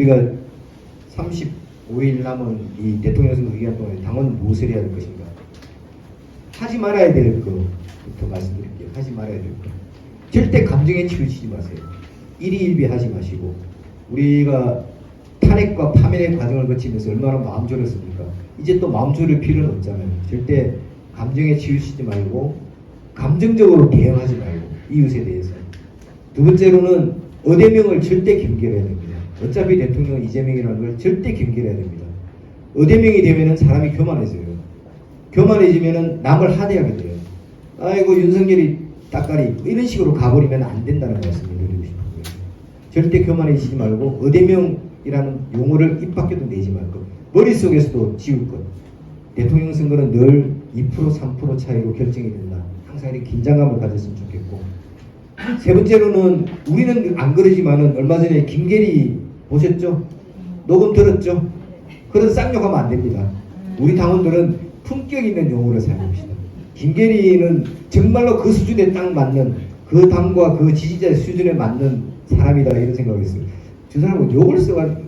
우리가 35일 남은 이 대통령 선거 기간 동안에 당원 무엇을 해야 될 것인가? 하지 말아야 될 것부터 말씀드릴게요. 하지 말아야 될 것. 절대 감정에 치우치지 마세요. 일희일비하지 마시고, 우리가 탄핵과 파면의 과정을 거치면서 얼마나 마음 졸였습니까? 이제 또 마음 졸일 필요는 없잖아요. 절대 감정에 치우치지 말고 감정적으로 대응하지 말고, 이웃에 대해서. 두 번째로는 어대명을 절대 경계해야 됩니다. 어차피 대통령은 이재명이라는 걸 절대 경계해야 됩니다. 어대명이 되면은 사람이 교만해져요. 교만해지면은 남을 하대하게 돼요. 아이고 윤석열이 따까리 이런 식으로 가버리면 안 된다는 말씀을 드리고 싶고요. 절대 교만해지지 말고 어대명이라는 용어를 입 밖에도 내지 말고 머릿속에서도 지울 것. 대통령 선거는 늘 2% 3% 차이로 결정이 된다. 항상 이렇게 긴장감을 가졌으면 좋겠고, 세 번째로는 우리는 안 그러지만은 얼마 전에 김계리 보셨죠? 녹음 들었죠? 그런 쌍욕하면 안 됩니다. 우리 당원들은 품격 있는 용어를 사용합시다. 김계리는 정말로 그 수준에 딱 맞는, 그 당과 그 지지자의 수준에 맞는 사람이다, 이런 생각을 했어요. 저 사람은 욕을 써가지고,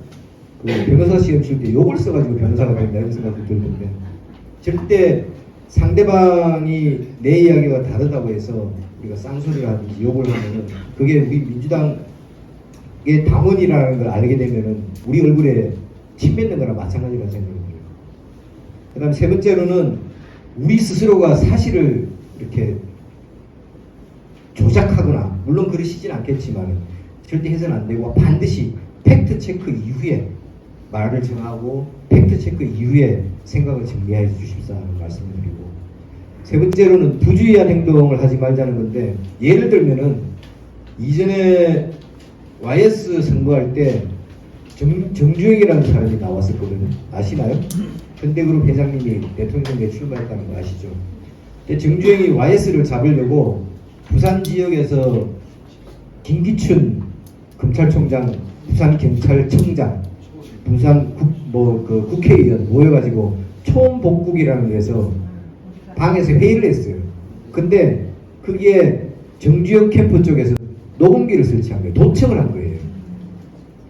그 변호사 시험 칠 때 욕을 써가지고 변호사가 된다, 이런 생각도 들던데, 절대 상대방이 내 이야기가 다르다고 해서 우리가 쌍소리를 하든지 욕을 하면은 그게 우리 민주당의 당원이라는 걸 알게 되면은 우리 얼굴에 침 뱉는 거랑 마찬가지라는 생각이 들어요. 그 다음 세 번째로는 우리 스스로가 사실을 이렇게 조작하거나, 물론 그러시진 않겠지만 절대 해서는 안 되고, 반드시 팩트 체크 이후에 말을 정하고 팩트 체크 이후에 생각을 정리해 주십사 하는 말씀을 드리고, 세 번째로는 부주의한 행동을 하지 말자는 건데, 예를 들면은 이전에 YS 선거할 때 정주영이라는 사람이 나왔었거든요. 아시나요? 현대그룹 회장님이 대통령에 출마했다는 거 아시죠? 근데 정주영이 YS를 잡으려고 부산 지역에서 김기춘 검찰총장, 부산경찰청장, 부산 국회의원 모여가지고 총복국이라는 데서 방에서 회의를 했어요. 근데 그게 정주영 캠프 쪽에서 녹음기를 설치한 거예요. 도청을 한 거예요.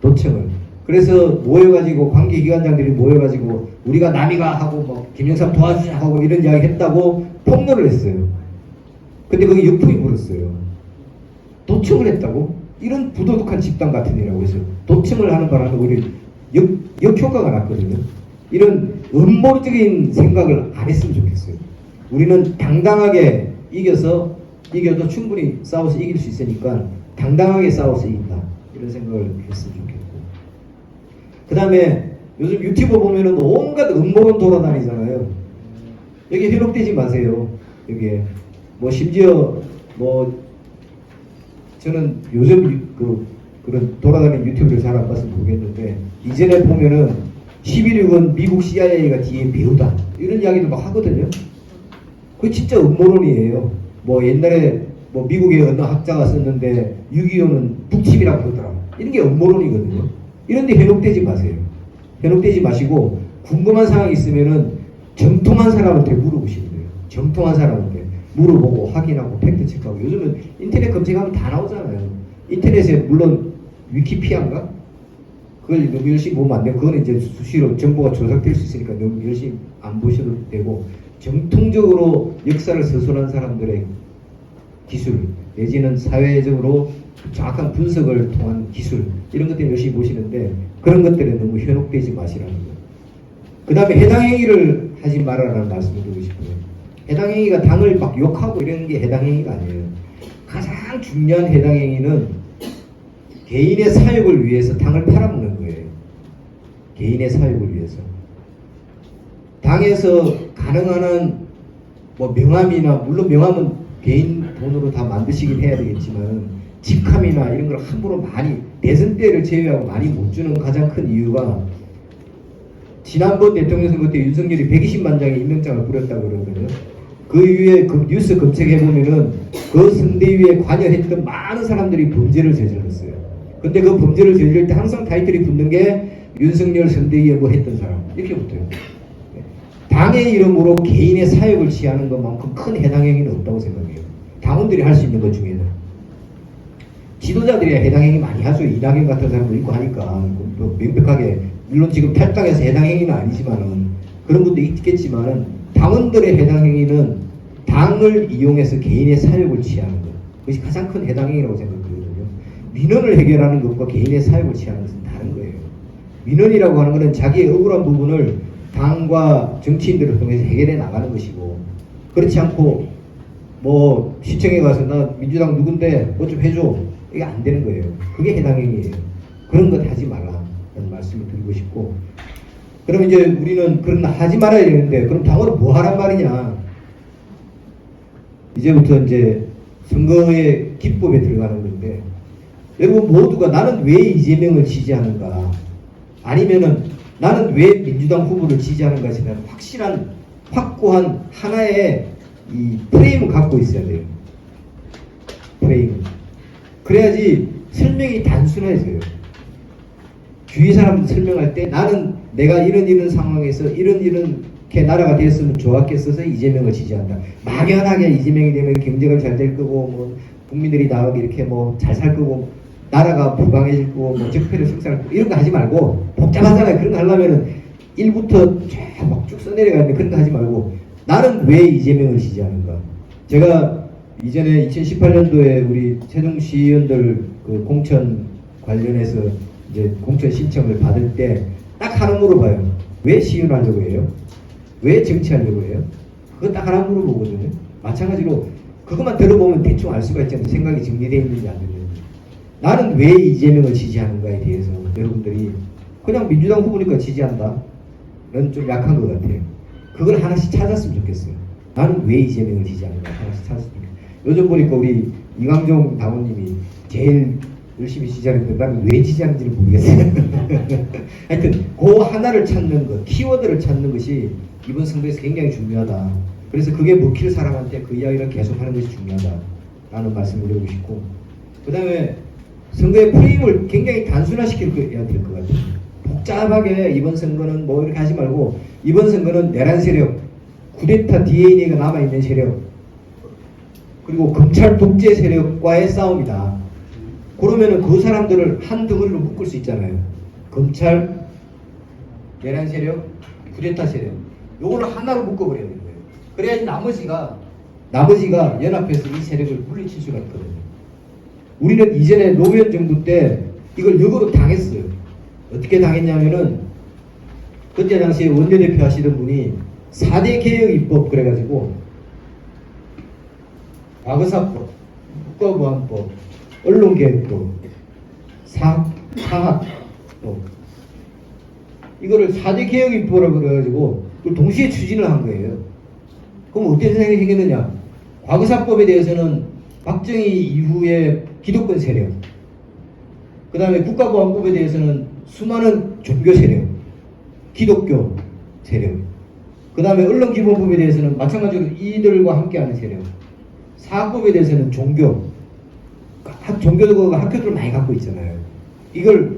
도청을. 그래서 모여가지고 관계기관장들이 모여가지고 우리가 남이가 하고 뭐 김영삼 도와주자 하고 이런 이야기 했다고 폭로를 했어요. 근데 그게 역풍이 불었어요. 도청을 했다고? 이런 부도덕한 집단 같은 일이라고 해서 도청을 하는 바람에 우리 역효과가 났거든요. 이런 음모적인 생각을 안 했으면 좋겠어요. 우리는 당당하게 이겨도 충분히 싸워서 이길 수 있으니까 당당하게 싸워서 이긴다, 이런 생각을 했으면 좋겠고, 그 다음에 요즘 유튜브 보면은 온갖 음모론 돌아다니잖아요. 여기 현혹되지 마세요. 여기 뭐 심지어 뭐 저는 요즘 그런 돌아다니는 유튜브를 잘 안 봐서 모르겠는데, 이전에 보면은 11.6은 미국 CIA가 뒤에 배우다, 이런 이야기도 막 하거든요. 그게 진짜 음모론이에요. 뭐 옛날에 뭐 미국의 어느 학자가 썼는데 6.25는 북침이라고 그러더라, 이런 게 음모론이거든요. 이런데 현혹되지 마세요. 현혹되지 마시고, 궁금한 사항이 있으면은 정통한 사람한테 물어보시면 돼요. 정통한 사람한테 물어보고 확인하고 팩트 체크하고. 요즘은 인터넷 검색하면 다 나오잖아요. 인터넷에 물론 위키피아인가? 그걸 너무 열심히 보면 안 되고, 그거는 이제 수시로 정보가 조작될 수 있으니까 너무 열심히 안 보셔도 되고, 정통적으로 역사를 서술한 사람들의 기술 내지는 사회적으로 정확한 분석을 통한 기술, 이런 것들 열심히 보시는데, 그런 것들에 너무 현혹되지 마시라는 거예요. 그 다음에 해당 행위를 하지 말아라는 말씀을 드리고 싶어요. 해당 행위가 당을 막 욕하고 이런 게 해당 행위가 아니에요. 가장 중요한 해당 행위는 개인의 사욕을 위해서 당을 팔아먹는 거예요. 개인의 사욕을 위해서. 당에서 가능한 한 뭐 명함이나, 물론 명함은 개인 돈으로 다 만드시긴 해야 되겠지만, 직함이나 이런 걸 함부로 많이, 대선 때를 제외하고 많이 못 주는 가장 큰 이유가, 지난번 대통령 선거 때 윤석열이 120만 장의 임명장을 뿌렸다고 그러거든요. 그 이후에 그 뉴스 검색해보면은 그 선대위에 관여했던 많은 사람들이 범죄를 저질렀어요. 근데 그 범죄를 저지를 때 항상 타이틀이 붙는 게 윤석열 선대위에 뭐 했던 사람, 이렇게 붙어요. 당의 이름으로 개인의 사욕을 취하는 것만큼 큰 해당 행위는 없다고 생각해요. 당원들이 할 수 있는 것 중에는. 지도자들이 해당 행위 많이 하죠. 이낙연 같은 사람도 있고 하니까 뭐 명백하게 물론 지금 탈당해서 해당 행위는 아니지만은 그런 분도 있겠지만은 당원들의 해당 행위는 당을 이용해서 개인의 사욕을 취하는 것 그것이 가장 큰 해당 행위라고 생각하거든요. 민원을 해결하는 것과 개인의 사욕을 취하는 것은 다른 거예요. 민원이라고 하는 것은 자기의 억울한 부분을 당과 정치인들을 통해서 해결해 나가는 것이고 그렇지 않고 뭐 시청에 가서 나 민주당 누군데 뭐 좀 해줘 이게 안 되는 거예요. 그게 해당 행위예요. 그런 것 하지 말라는 말씀을 드리고 싶고 그럼 이제 우리는 그런 거 하지 말아야 되는데 그럼 당으로 뭐 하란 말이냐 이제부터 이제 선거의 기법에 들어가는 건데 여러분 모두가 나는 왜 이재명을 지지하는가 아니면은 나는 왜 민주당 후보를 지지하는가에 대한 확실한 확고한 하나의 이 프레임을 갖고 있어야 돼요. 프레임을. 그래야지 설명이 단순해져요. 주위 사람들 설명할 때 나는 내가 이런 상황에서 이렇게 나라가 됐으면 좋았겠어서 이재명을 지지한다. 막연하게 이재명이 되면 경제가 잘 될 거고 뭐 국민들이 다 이렇게 뭐 잘 살 거고 나라가 부강해질 거고 뭐 적폐를 석상할 거고 이런 거 하지 말고 복잡하잖아요. 그런 거 하려면은 1부터 쭉 써내려가는데 그런 거 하지 말고 나는 왜 이재명을 지지하는가? 제가 이전에 2018년도에 우리 세종시의원들 그 공천 관련해서 이제 공천 신청을 받을 때 딱 하나 물어봐요. 왜 시의원 하려고 해요? 왜 정치하려고 해요? 그거 딱 하나 물어보거든요. 마찬가지로 그것만 들어보면 대충 알 수가 있잖아요. 생각이 정리되어 있는지 안 되는지. 나는 왜 이재명을 지지하는가에 대해서 여러분들이 그냥 민주당 후보니까 지지한다. 는 좀 약한 것 같아요. 그걸 하나씩 찾았으면 좋겠어요. 나는 왜 이재명을 지지하는가 하나씩 찾았으면 좋겠어요. 요즘 보니까 우리 이광종 당원님이 제일 열심히 지지하는데 나는 왜 지지하는지를 모르겠어요. 하여튼 그 하나를 찾는 것, 키워드를 찾는 것이 이번 선거에서 굉장히 중요하다. 그래서 그게 먹힐 사람한테 그 이야기를 계속하는 것이 중요하다라는 말씀을 드리고 싶고 그 다음에 선거의 프레임을 굉장히 단순화시켜야 될 것 같아요. 복잡하게 이번 선거는 뭐 이렇게 하지 말고 이번 선거는 내란 세력, 쿠데타 DNA가 남아있는 세력 그리고 검찰 독재 세력과의 싸움이다. 그러면은 그 사람들을 한 덩어리로 묶을 수 있잖아요. 검찰, 내란 세력, 쿠데타 세력 요거를 하나로 묶어버려야 되는 거예요. 그래야지 나머지가 연합해서 이 세력을 물리칠 수가 있거든요. 우리는 이전에 노무현 정부 때 이걸 역으로 당했어요. 어떻게 당했냐면은 그때 당시에 원내대표 하시던 분이 4대 개혁 입법 그래가지고 과거사법, 국가보안법, 언론개혁법, 사학법 이거를 4대 개혁 입법이라고 그래가지고 그걸 동시에 추진을 한 거예요. 그럼 어떤 생각이 생겼느냐? 과거사법에 대해서는 박정희 이후에 기득권 세력, 그 다음에 국가보안법에 대해서는 수많은 종교 세력, 기독교 세력, 그 다음에 언론기본법에 대해서는 마찬가지로 이들과 함께하는 세력, 사학법에 대해서는 종교도 학교들을 많이 갖고 있잖아요. 이걸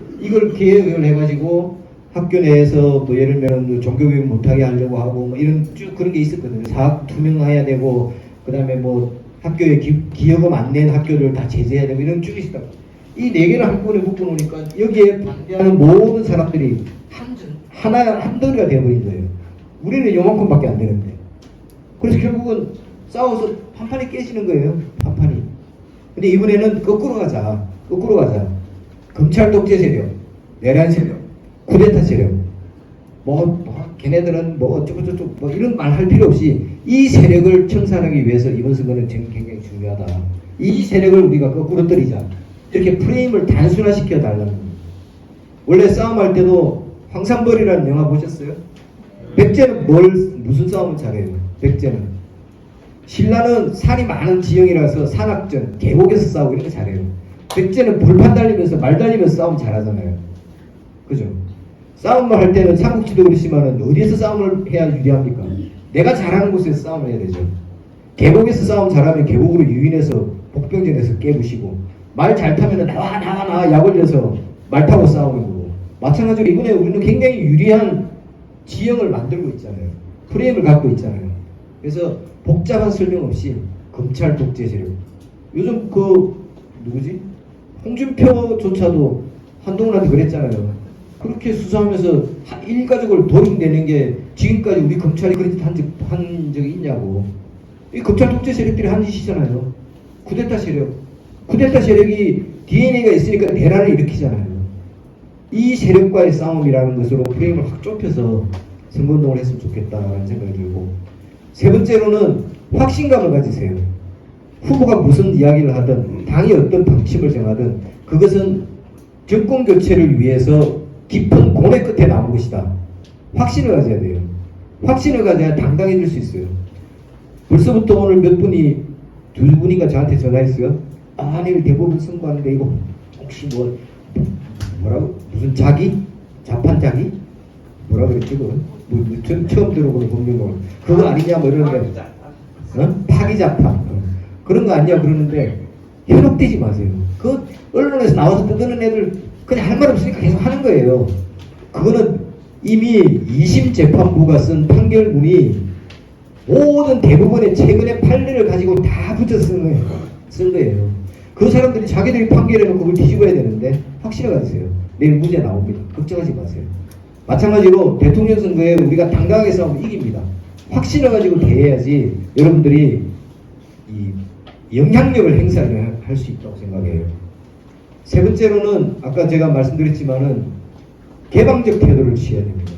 개혁을 해가지고 학교 내에서 뭐 예를 들면 종교교육 못하게 하려고 하고 뭐 이런 쭉 그런 게 있었거든요. 사학 투명해야 되고 그 다음에 뭐 학교에 기여금 안 낸 학교를 다 제재해야 되고 이런 쭉 있었다. 이 네 개를 한꺼번에 묶어놓으니까 여기에 반대하는 모든 사람들이 한 덩어리가 되어버린 거예요. 우리는 요만큼밖에 안 되는데. 그래서 결국은 싸워서 판판이 깨지는 거예요. 판판이. 근데 이번에는 거꾸로 가자. 검찰 독재 세력, 내란 세력, 쿠데타 세력. 걔네들은 뭐 어쩌고저쩌고 뭐 이런 말 할 필요 없이 이 세력을 청산하기 위해서 이번 선거는 굉장히 중요하다. 이 세력을 우리가 거꾸로 때리자. 이렇게 프레임을 단순화시켜 달라는 겁니다. 원래 싸움할 때도 황산벌이라는 영화 보셨어요? 백제는 무슨 싸움을 잘해요? 백제는 신라는 산이 많은 지형이라서 산악전, 계곡에서 싸우고 이런 거 잘해요. 백제는 불판 달리면서 말 달리면서 싸움 잘하잖아요. 그죠? 싸움을 할 때는 삼국지도 그렇지만은 어디에서 싸움을 해야 유리합니까? 내가 잘하는 곳에서 싸움을 해야 되죠. 계곡에서 싸움 잘하면 계곡으로 유인해서 복병전에서 깨부시고 말 잘 타면 나와 약 올려서 말 타고 싸우는 거고 마찬가지로 이번에 우리는 굉장히 유리한 지형을 만들고 있잖아요. 프레임을 갖고 있잖아요. 그래서 복잡한 설명 없이 검찰 독재 세력 요즘 그 누구지? 홍준표조차도 한동훈한테 그랬잖아요. 그렇게 수사하면서 일가족을 도륙내는 게 지금까지 우리 검찰이 그렇게 한 적이 있냐고. 이 검찰 독재 세력들이 한 짓이잖아요. 쿠데타 세력. 쿠데타 세력이 DNA가 있으니까 대란을 일으키잖아요. 이 세력과의 싸움이라는 것으로 프레임을 확 좁혀서 선거운동을 했으면 좋겠다라는 생각이 들고, 세 번째로는 확신감을 가지세요. 후보가 무슨 이야기를 하든 당이 어떤 방침을 정하든 그것은 정권 교체를 위해서 깊은 고뇌 끝에 나온 것이다. 확신을 가져야 돼요. 확신을 가져야 당당해질 수 있어요. 벌써부터 오늘 몇 분이, 두 분인가 저한테 전화했어요. 아, 내일 대법원 선고하는데 이거 혹시 뭐라고? 무슨 자기? 자판자기? 뭐라 그랬지 그건? 처음 들어보는 법률용어. 그거 아니냐 뭐 이러는데, 파기자판. 그런 거 아니냐 그러는데 현혹되지 마세요. 그 언론에서 나와서 떠드는 애들 그냥 할 말 없으니까 계속 하는 거예요. 그거는 이미 2심 재판부가 쓴 판결문이 모든 대부분의 최근의 판례를 가지고 다 붙여 쓴 거예요. 그 사람들이 자기들이 판결해놓고 그걸 뒤집어야 되는데 확신을 가지세요. 내일 무죄 나옵니다. 걱정하지 마세요. 마찬가지로 대통령 선거에 우리가 당당하게 싸우면 이깁니다. 확신을 가지고 대해야지 여러분들이 이 영향력을 행사를 할 수 있다고 생각해요. 세 번째로는 아까 제가 말씀드렸지만은 개방적 태도를 취해야 됩니다.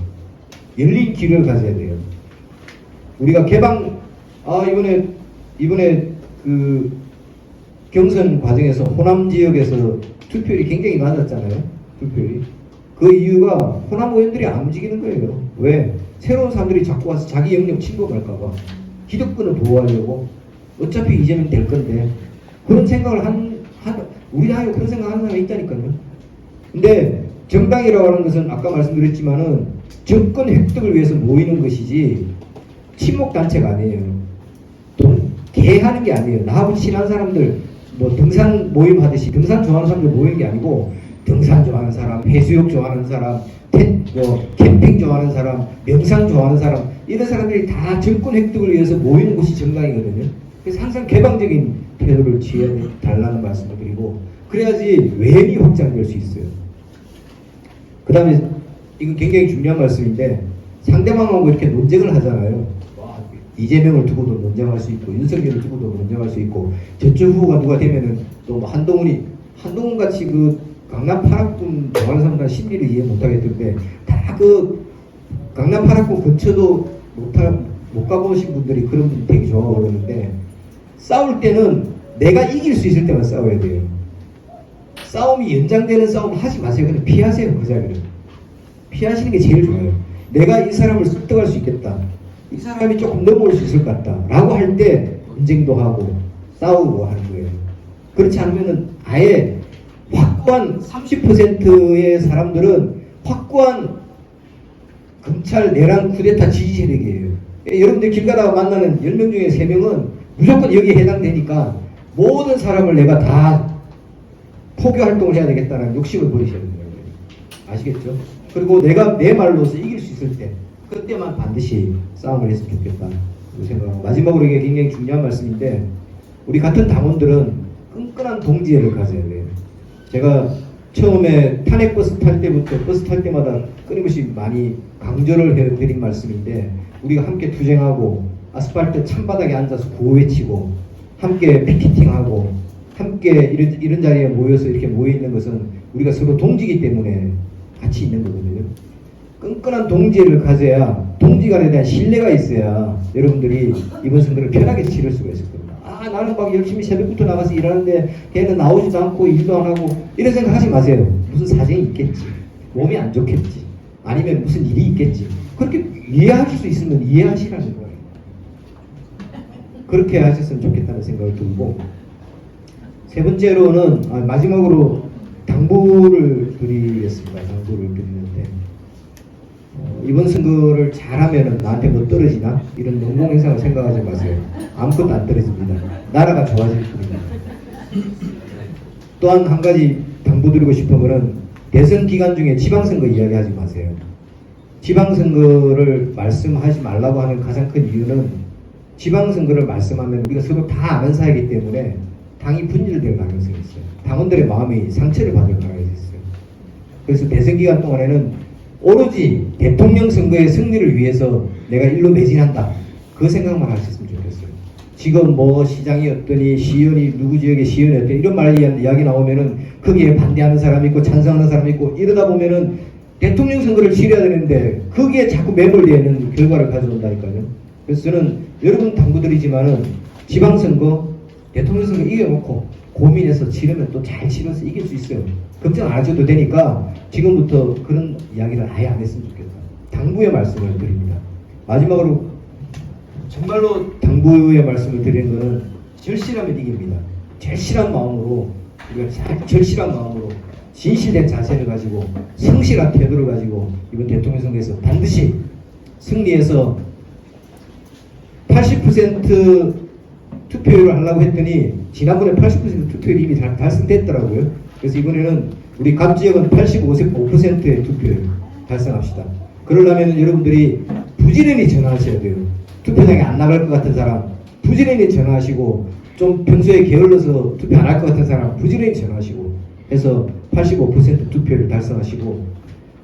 열린 길을 가져야 돼요. 우리가 이번에 그 경선 과정에서 호남 지역에서 투표율이 굉장히 낮았잖아요. 투표율이. 그 이유가 호남 의원들이 안 움직이는 거예요. 왜? 새로운 사람들이 자꾸 와서 자기 영역 침범할까봐. 기득권을 보호하려고. 어차피 이재명 될 건데. 그런 생각을 우리 당에 그런 생각하는 사람이 있다니까요. 근데 정당이라고 하는 것은 아까 말씀드렸지만은 정권 획득을 위해서 모이는 것이지 친목 단체가 아니에요. 또 개하는 게 아니에요. 나하고 친한 사람들 뭐 등산 모임 하듯이 등산 좋아하는 사람들 모이는 게 아니고 등산 좋아하는 사람, 해수욕 좋아하는 사람, 캠핑 좋아하는 사람, 명상 좋아하는 사람, 이런 사람들이 다 정권 획득을 위해서 모이는 곳이 정당이거든요. 그래서 항상 개방적인 태도를 취해 달라는 말씀을 드리고, 그래야지 외연이 확장될 수 있어요. 그 다음에 이건 굉장히 중요한 말씀인데, 상대방하고 이렇게 논쟁을 하잖아요. 이재명을 두고도 논쟁할 수 있고, 윤석열을 두고도 논쟁할 수 있고, 저쪽 후보가 누가 되면은 또 한동훈 같이 그 강남 8학군 좋아하는 사람들 심리를 이해 못하겠던데, 다 그 강남 8학군 근처도 못 가보신 분들이 그런 분이 되게 좋아하고 그러는데, 싸울 때는 내가 이길 수 있을 때만 싸워야 돼요. 싸움이 연장되는 싸움 하지 마세요. 그냥 피하세요. 그 자리를. 피하시는 게 제일 좋아요. 내가 이 사람을 습득할 수 있겠다. 이 사람이 조금 넘어올 수 있을 것 같다. 라고 할 때 논쟁도 하고 싸우고 하는 거예요. 그렇지 않으면 아예 확고한 30%의 사람들은 확고한 검찰 내란 쿠데타 지지 세력이에요. 여러분들 길 가다가 만나는 10명 중에 3명은 무조건 여기에 해당되니까 모든 사람을 내가 다 포교 활동을 해야 되겠다는 욕심을 버리셔야 됩니다. 아시겠죠? 그리고 내가 내 말로서 이길 수 있을 때 그때만 반드시 싸움을 했으면 좋겠다 생각하고, 마지막으로 이게 굉장히 중요한 말씀인데, 우리 같은 당원들은 끈끈한 동지애를 가져야 돼요. 제가 처음에 탄핵버스 탈 때부터 버스 탈 때마다 끊임없이 많이 강조를 해드린 말씀인데, 우리가 함께 투쟁하고 아스팔트 찬바닥에 앉아서 구호 외치고 함께 피켓팅하고 함께 이런 자리에 모여서 이렇게 모여있는 것은 우리가 서로 동지이기 때문에 같이 있는 거거든요. 끈끈한 동지를 가져야, 동지 간에 대한 신뢰가 있어야 여러분들이 이번 선거를 편하게 치를 수가 있을 겁니다. 아, 나는 막 열심히 새벽부터 나가서 일하는데 걔는 나오지도 않고 일도 안 하고, 이런 생각 하지 마세요. 무슨 사정이 있겠지, 몸이 안 좋겠지, 아니면 무슨 일이 있겠지. 그렇게 이해하실 수 있으면 이해하시라는 거예요. 그렇게 하셨으면 좋겠다는 생각을 들고, 세 번째로는 마지막으로 당부를 드리겠습니다. 당부를 드리는데, 이번 선거를 잘하면 나한테 뭐 떨어지나? 이런 농공행상을 생각하지 마세요. 아무것도 안 떨어집니다. 나라가 좋아질 뿐입니다. 또한 한 가지 당부드리고 싶은 것은, 대선 기간 중에 지방선거 이야기하지 마세요. 지방선거를 말씀하지 말라고 하는 가장 큰 이유는, 지방선거를 말씀하면 우리가 서로 다 아는 사이이기 때문에 당이 분열될 가능성이 있어요. 당원들의 마음이 상처를 받을 가능성이 있어요. 그래서 대선 기간 동안에는 오로지 대통령 선거의 승리를 위해서 내가 일로 매진한다. 그 생각만 하셨으면 좋겠어요. 지금 뭐 시장이었더니 시의원이 누구 지역의 시의원이었더니 이런 이야기 나오면은 거기에 반대하는 사람이 있고 찬성하는 사람이 있고 이러다 보면은 대통령 선거를 치러야 되는데 거기에 자꾸 매몰되어 있는 결과를 가져온다니까요. 그래서 저는 여러분 당부드리지만은 지방선거, 대통령 선거 이겨놓고 고민해서 치르면 또 잘 치러서 이길 수 있어요. 걱정 안 하셔도 되니까 지금부터 그런 이야기를 아예 안 했으면 좋겠다. 당부의 말씀을 드립니다. 마지막으로 정말로 당부의 말씀을 드리는 것은 절실하면 이깁니다. 절실한 마음으로 우리가 절실한 마음으로 진실된 자세를 가지고 성실한 태도를 가지고 이번 대통령 선거에서 반드시 승리해서 80% 투표율을 하려고 했더니 지난번에 80% 투표율이 이미 달성됐더라고요. 그래서 이번에는 우리 각 지역은 85%의 투표율 달성합시다. 그러려면 여러분들이 부지런히 전화하셔야 돼요. 투표장에 안 나갈 것 같은 사람 부지런히 전화하시고, 좀 평소에 게을러서 투표 안 할 것 같은 사람 부지런히 전화하시고 해서 85% 투표를 달성하시고,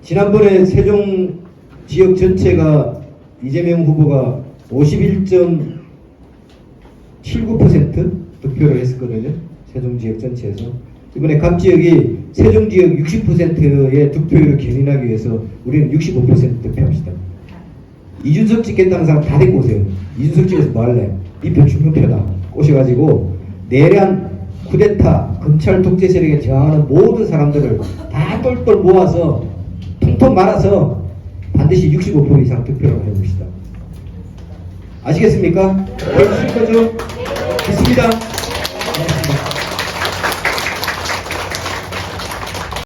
지난번에 세종 지역 전체가 이재명 후보가 51.79% 득표를 했었거든요. 세종 지역 전체에서. 이번에 각 지역이 세종 지역 60%의 득표율을 견인하기 위해서 우리는 65% 득표합시다. 이준석 찍겠다는 사람 다 데리고 오세요. 이준석 찍어서 뭐 할래? 이 표 죽는 표다. 오셔가지고 내란, 쿠데타, 검찰 독재 세력에 저항하는 모든 사람들을 다 똘똘 모아서 통통 말아서 반드시 65% 이상 득표를 해봅시다. 아시겠습니까? 알고 싶을 거죠? 있습니다.